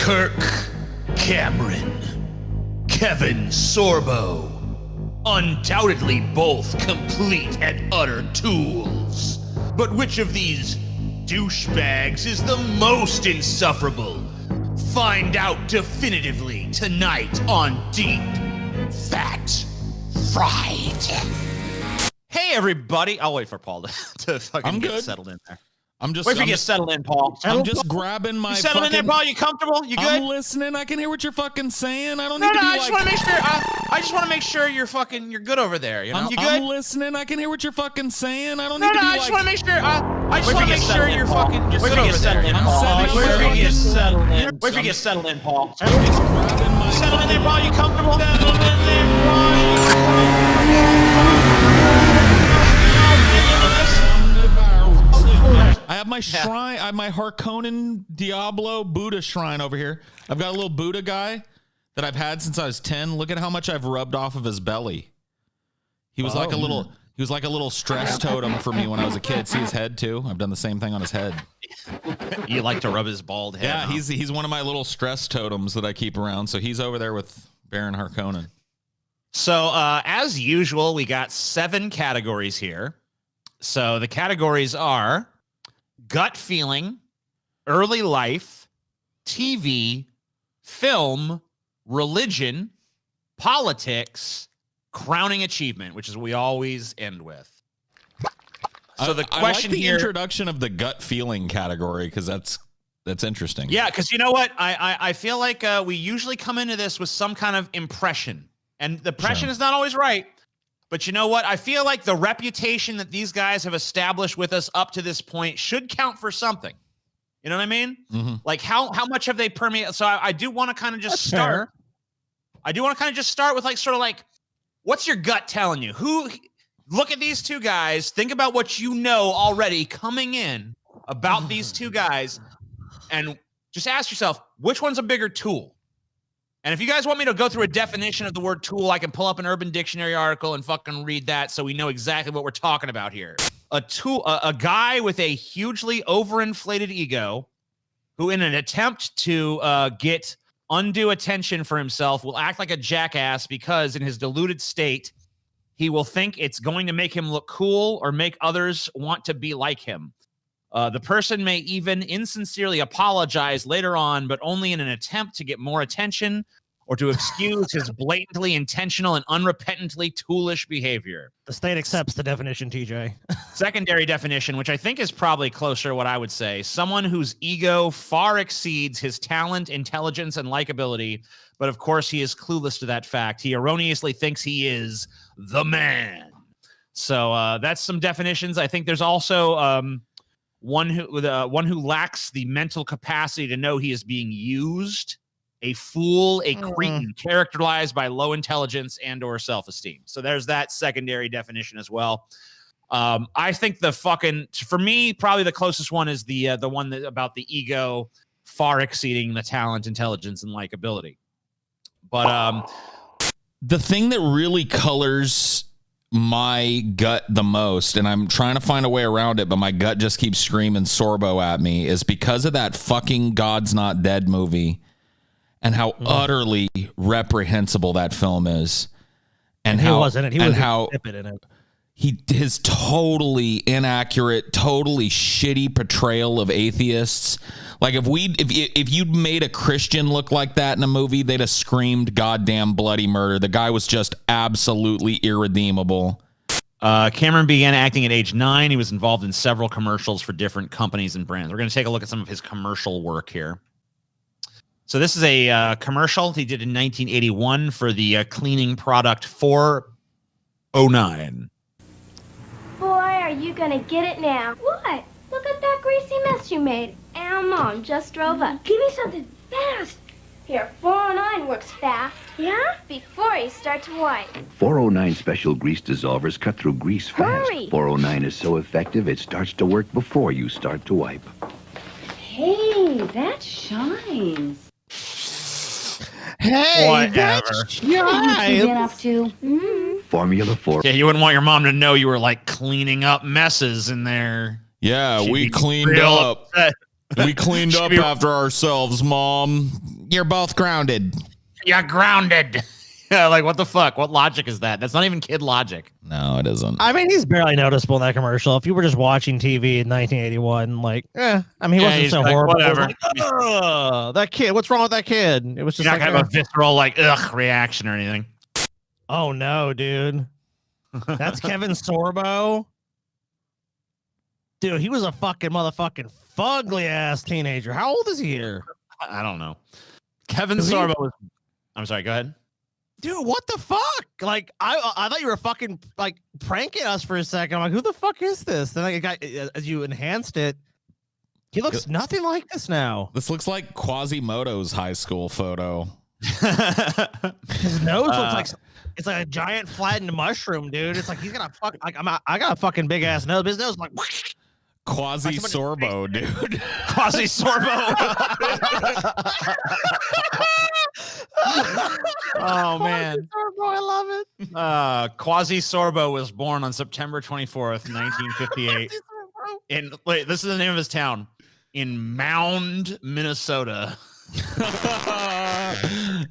Kirk Cameron, Kevin Sorbo. Undoubtedly both complete and utter tools. But which of these douchebags is the most insufferable? Find out definitively tonight on Deep Fat Fried. Hey everybody! I'll wait for Paul to fucking get settled in there. Wait for you to get settled in, Paul. I'm just grabbing my. You settled in there, Paul? You comfortable? You good? I'm listening. I can hear what you're fucking saying. I don't need to be I just want to make sure. I just want to make sure you're good over there. You know? You good? I'm listening. I can hear what you're fucking saying. I don't need to be I just want to make sure. I just want to make sure you're fucking good over there. Wait for you to get settled in. Wait for you to get settled in, Paul. Settle in there, Paul. You comfortable? Settle in there, Paul. I have my shrine. I have my Harkonnen Diablo Buddha shrine over here. I've got a little Buddha guy that I've had since I was 10. Look at how much I've rubbed off of his belly. He was like a little. He was like a little stress totem for me when I was a kid. See his head too. I've done the same thing on his head. You like to rub his bald head? Yeah, he's one of my little stress totems that I keep around. So he's over there with Baron Harkonnen. So as usual, we got 7 categories here. So the categories are gut feeling, early life, TV, film, religion, politics, crowning achievement, which is what we always end with. So the question I like the here, introduction of the gut feeling category because that's interesting. Yeah, because you know what? I feel like we usually come into this with some kind of impression, and the impression is not always right. But you know what? I feel like the reputation that these guys have established with us up to this point should count for something. You know what I mean? Mm-hmm. Like how much have they permeated? So I do want to kind of just start. I do want to kind of just start with like sort of like, what's your gut telling you? Look at these two guys. Think about what you know already coming in about these two guys, and just ask yourself, which one's a bigger tool? And if you guys want me to go through a definition of the word tool, I can pull up an Urban Dictionary article and fucking read that so we know exactly what we're talking about here. A tool, a guy with a hugely overinflated ego who, in an attempt to get undue attention for himself, will act like a jackass because in his deluded state, he will think it's going to make him look cool or make others want to be like him. The person may even insincerely apologize later on, but only in an attempt to get more attention or to excuse his blatantly intentional and unrepentantly toolish behavior. The state accepts the definition, TJ. Secondary definition, which I think is probably closer to what I would say. Someone whose ego far exceeds his talent, intelligence, and likability, but of course he is clueless to that fact. He erroneously thinks he is the man. So that's some definitions. I think there's also one who lacks the mental capacity to know he is being used, a fool, a cretin, characterized by low intelligence and or self-esteem. So there's that secondary definition as well. I think for me, probably the closest one is the one about the ego far exceeding the talent, intelligence, and likability. But the thing that really colors my gut the most, and I'm trying to find a way around it, but my gut just keeps screaming Sorbo at me, is because of that fucking God's Not Dead movie and how utterly reprehensible that film is. And how he was in it. He was in it. His totally inaccurate, totally shitty portrayal of atheists. Like if you'd made a Christian look like that in a movie, they'd have screamed goddamn bloody murder. The guy was just absolutely irredeemable. Cameron began acting at age 9. He was involved in several commercials for different companies and brands. We're going to take a look at some of his commercial work here. So this is a commercial he did in 1981 for the cleaning product 409. Boy, are you gonna get it now. What? Look at that greasy mess you made. Our Mom just drove up. Give me something fast. Here, 409 works fast. Yeah? Before you start to wipe. 409 special grease dissolvers cut through grease fast. Hurry. 409 is so effective it starts to work before you start to wipe. Hey, that shines. Hey, whatever. What did you get up to? Formula 4. Yeah, you wouldn't want your mom to know you were like cleaning up messes in there. Yeah, She'd we be cleaned real up. upset. We cleaned up after ourselves, Mom. You're both grounded. You're grounded. Yeah, like what the fuck? What logic is that? That's not even kid logic. No, it isn't. I mean, he's barely noticeable in that commercial. If you were just watching TV in 1981, like, I mean, he wasn't so like, horrible. Whatever. Like, that kid. What's wrong with that kid? It was just You're like not gonna have a visceral like reaction or anything. Oh no, dude. That's Kevin Sorbo. Dude, he was a fucking motherfucking fugly ass teenager. How old is he here? I don't know. Kevin Sorbo was. I'm sorry. Go ahead. Dude, what the fuck? Like, I thought you were fucking like pranking us for a second. I'm like, who the fuck is this? Then I got, as you enhanced it, he looks nothing like this now. This looks like Quasimodo's high school photo. His nose looks like it's like a giant flattened mushroom, dude. It's like he's gonna fuck. Like I got a fucking big ass nose. His nose is like. Quasi Sorbo, dude. Quasi Sorbo. Oh man, Sorbo, I love it. Quasi Sorbo was born on September 24th, 1958. This is the name of his town, in Mound, Minnesota.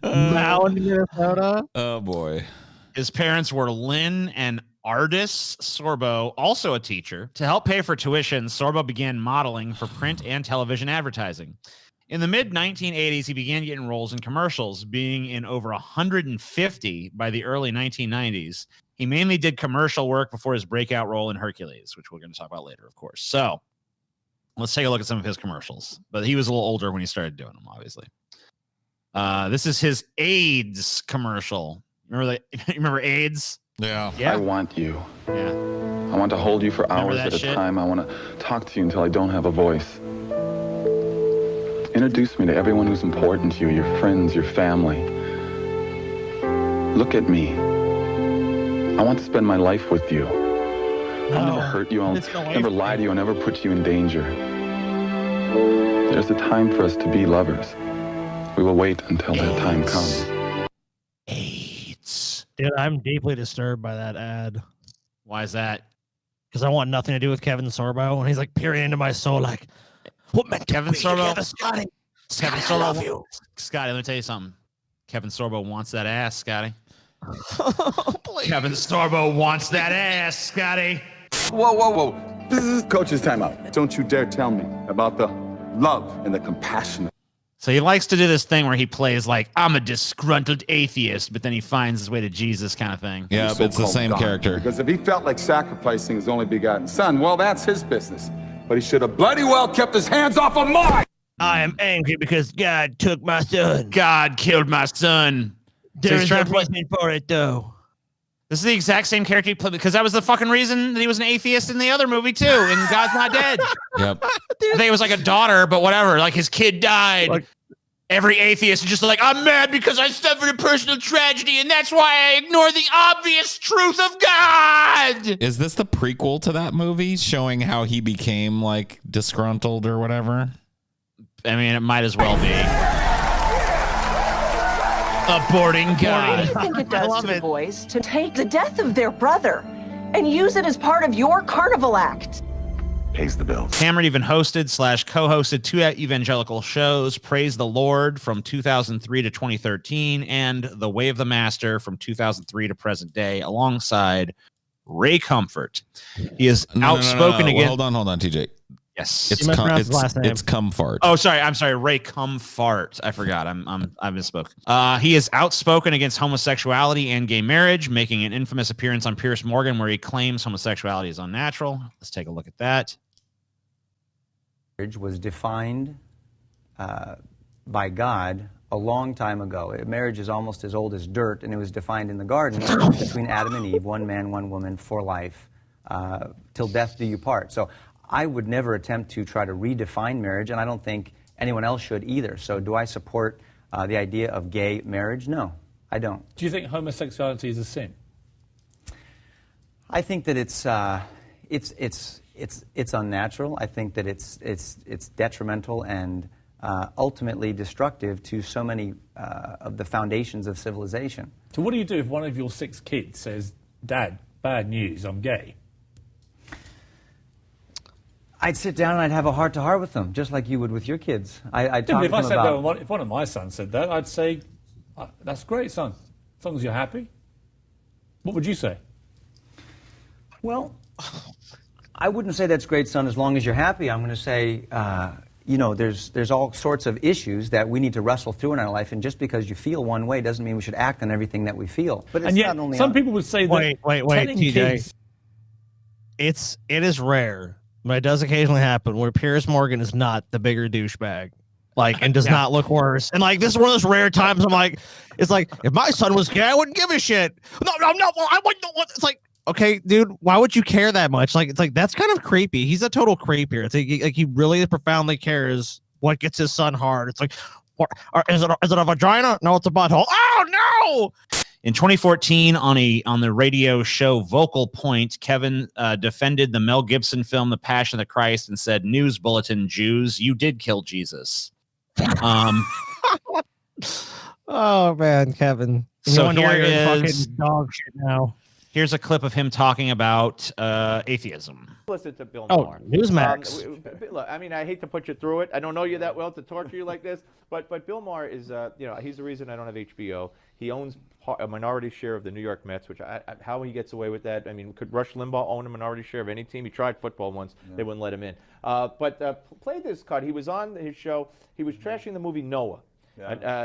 Mound, Minnesota. Oh boy. His parents were Lynn and Ardis Sorbo, also a teacher. To help pay for tuition, Sorbo began modeling for print and television advertising. In the mid-1980s, he began getting roles in commercials, being in over 150 by the early 1990s. He mainly did commercial work before his breakout role in Hercules, which we're going to talk about later, of course. So let's take a look at some of his commercials. But he was a little older when he started doing them, obviously. This is his AIDS commercial. Remember AIDS? Yeah. I want you. Yeah. I want to hold you for hours at a shit? time. I want to talk to you until I don't have a voice. Introduce me to everyone who's important to you, your friends, your family. Look at me. I want to spend my life with you. I'll never hurt you. I'll never lie to you. I'll never put you in danger. There's a time for us to be lovers. We will wait until that time comes. AIDS. Dude, I'm deeply disturbed by that ad. Why is that? Because I want nothing to do with Kevin Sorbo, and he's like peering into my soul, like, what meant Kevin Sorbo? Scotty? Kevin Scotty, I love you. Scotty, let me tell you something. Kevin Sorbo wants that ass, Scotty. Please. Kevin Sorbo wants that ass, Scotty. Whoa, whoa, whoa. This is Coach's timeout. Don't you dare tell me about the love and the compassion. So he likes to do this thing where he plays like, I'm a disgruntled atheist, but then he finds his way to Jesus kind of thing. Yeah, it's the same character. Because if he felt like sacrificing his only begotten son, well, that's his business. But he should have bloody well kept his hands off of mine. I am angry because God took my son. God killed my son. There's no trying to play- reason for it, though. This is the exact same character he played because that was the fucking reason that he was an atheist in the other movie too. And God's Not Dead. Yep. I think it was like a daughter, but whatever. Like his kid died. Like- Every atheist is just like, I'm mad because I suffered a personal tragedy, and that's why I ignore the obvious truth of God. Is this the prequel to that movie showing how he became like disgruntled or whatever? I mean, it might as well be. Aborting God. What do you think it does love to the it. boys to take the death of their brother and use it as part of your carnival act? Pays the bills. Cameron even hosted/co-hosted 2 evangelical shows, Praise the Lord from 2003 to 2013 and The Way of the Master from 2003 to present day, alongside Ray Comfort. He is outspoken against... Hold on, TJ. Yes. It's his last name. it's Comfort. Oh, sorry. I'm sorry. Ray Comfort. I forgot. I misspoke. He is outspoken against homosexuality and gay marriage, making an infamous appearance on Piers Morgan where he claims homosexuality is unnatural. Let's take a look at that. Marriage was defined by God a long time ago. Marriage is almost as old as dirt, and it was defined in the garden between Adam and Eve, one man, one woman for life, till death do you part. So I would never attempt to try to redefine marriage, and I don't think anyone else should either. So do I support the idea of gay marriage? No, I don't. Do you think homosexuality is a sin? I think that it's unnatural. I think that it's detrimental and ultimately destructive to so many of the foundations of civilization. So what do you do if one of your 6 kids says, Dad, bad news, I'm gay? I'd sit down and I'd have a heart-to-heart with them, just like you would with your kids. I'd talk to them about... If one of my sons said that, I'd say, that's great, son. As long as you're happy. What would you say? Well, I wouldn't say that's great, son, as long as you're happy. I'm going to say, you know, there's all sorts of issues that we need to wrestle through in our life, and just because you feel one way doesn't mean we should act on everything that we feel. But it's not only some people would say that... Wait, TJ. It is rare, but it does occasionally happen where Piers Morgan is not the bigger douchebag. Like, and does not look worse. And like, this is one of those rare times I'm like, it's like, if my son was gay, I wouldn't give a shit. No, I wouldn't. It's like, okay, dude, why would you care that much? Like, it's like, that's kind of creepy. He's a total creep here. It's like he really profoundly cares what gets his son hard. It's like, is it a vagina? No, it's a butthole. Oh no! In 2014, on the radio show Vocal Point, Kevin defended the Mel Gibson film The Passion of the Christ and said, "News bulletin, Jews, you did kill Jesus." Oh man, Kevin. So here is fucking dog shit now. Here's a clip of him talking about atheism. Listen to Bill Oh, Maher. Newsmax. Look, I mean, I hate to put you through it. I don't know you that well to torture you like this, but Bill Maher is, you know, he's the reason I don't have HBO. He owns a minority share of the New York Mets, which how he gets away with that? I mean, could Rush Limbaugh own a minority share of any team? He tried football once; they wouldn't let him in. But play this cut. He was on his show. He was trashing the movie Noah. Yeah.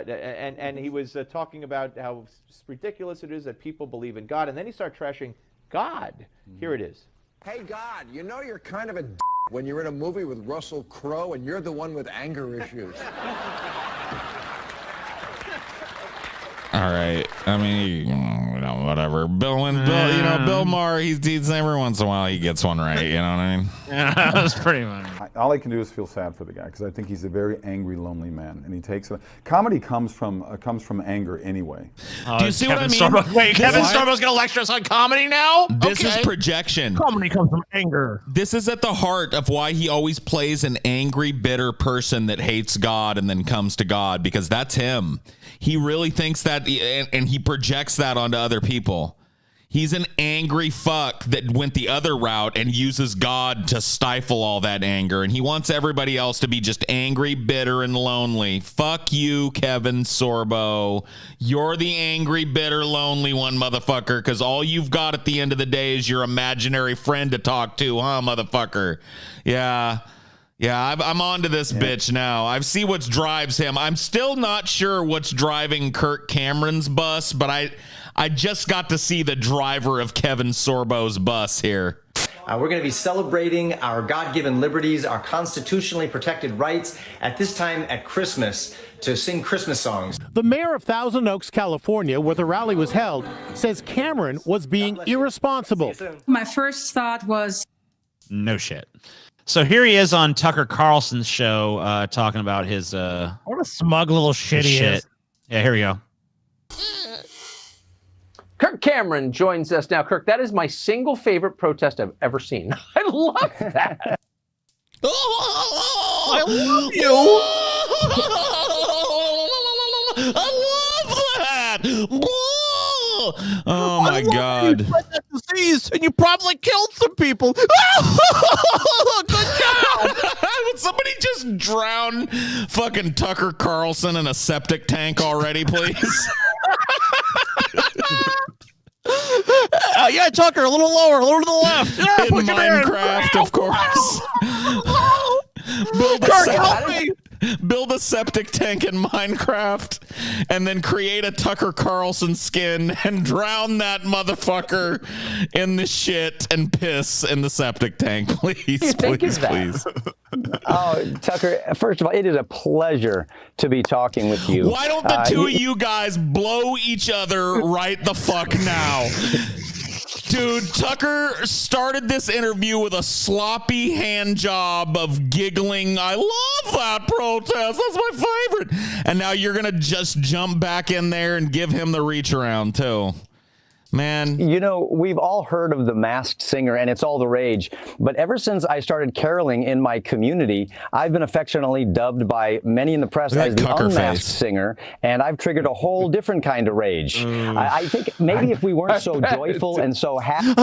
And he was talking about how ridiculous it is that people believe in God, and then he started trashing God. Mm-hmm. Here it is. Hey, God, you know you're kind of a when you're in a movie with Russell Crowe and you're the one with anger issues. All right. I mean, you know, whatever. Bill Maher, he's every once in a while he gets one right. You know what I mean? Yeah, that's pretty much. All I can do is feel sad for the guy because I think he's a very angry, lonely man, and he takes it. Comedy comes from anger anyway. Do you see what I mean? Kevin Sorbo's going to lecture us on comedy now? This is projection. Comedy comes from anger. This is at the heart of why he always plays an angry, bitter person that hates God and then comes to God, because that's him. He really thinks that, and he projects that onto other people. He's an angry fuck that went the other route and uses God to stifle all that anger. And he wants everybody else to be just angry, bitter, and lonely. Fuck you, Kevin Sorbo. You're the angry, bitter, lonely one, motherfucker, because all you've got at the end of the day is your imaginary friend to talk to, huh, motherfucker? Yeah. Yeah, I'm on to this bitch now. I see what drives him. I'm still not sure what's driving Kirk Cameron's bus, but I just got to see the driver of Kevin Sorbo's bus here. We're going to be celebrating our God-given liberties, our constitutionally protected rights at this time at Christmas to sing Christmas songs. The mayor of Thousand Oaks, California, where the rally was held, says Cameron was being irresponsible. My first thought was, no shit. So here he is on Tucker Carlson's show talking about his what a smug little shit he is. Yeah, here we go. Kirk Cameron joins us now. Kirk, that is my single favorite protest I've ever seen. I love that. I love you. I love that. Oh my God. You spread that disease and you probably killed some people. Good job. Would somebody just drown fucking Tucker Carlson in a septic tank already, please? Yeah, Tucker, a little lower, a little to the left. Yeah, in Minecraft, of course. Build a septic tank in Minecraft and then create a Tucker Carlson skin and drown that motherfucker in the shit and piss in the septic tank, please, please. Oh, Tucker, first of all, it is a pleasure to be talking with you. Why don't the two of you guys blow each other right the fuck now? Dude, Tucker started this interview with a sloppy hand job of giggling. I love that protest. That's my favorite. And now you're going to just jump back in there and give him the reach around, too. Man. You know, we've all heard of the Masked Singer, and it's all the rage. But ever since I started caroling in my community, I've been affectionately dubbed by many in the press as the Unmasked Singer, and I've triggered a whole different kind of rage. I think maybe if we weren't so joyful and so happy.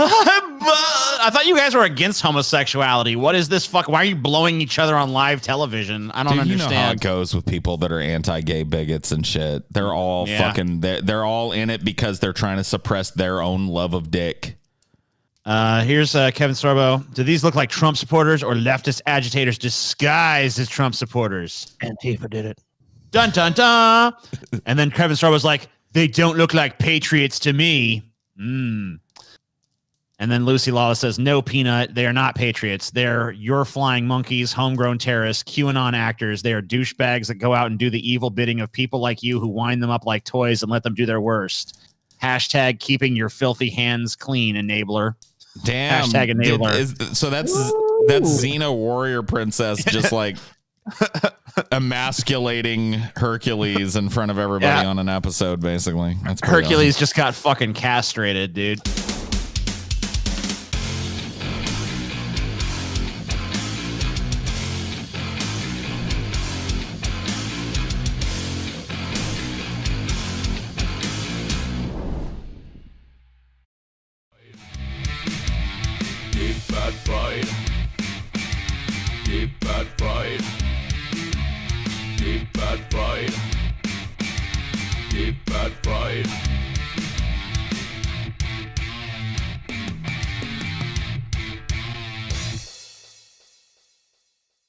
thought you guys were against homosexuality. What is this fuck? Why are you blowing each other on live television? I don't understand. You know how it goes with people that are anti-gay bigots and shit. They're all fucking. They're all in it because they're trying to suppress their own love of dick. Here's Kevin Sorbo. Do these look like Trump supporters or leftist agitators disguised as Trump supporters? Antifa did it. Dun dun dun. And then Kevin Sorbo's like, they don't look like patriots to me. And then Lucy Lawless says, no, Peanut, they are not patriots. They're your flying monkeys, homegrown terrorists, QAnon actors. They are douchebags that go out and do the evil bidding of people like you who wind them up like toys and let them do their worst. Hashtag keeping your filthy hands clean, enabler. Damn. Hashtag enabler. So that's Xena Warrior Princess just like emasculating Hercules in front of everybody on an episode, basically. That's Hercules awesome. Just got fucking castrated, dude.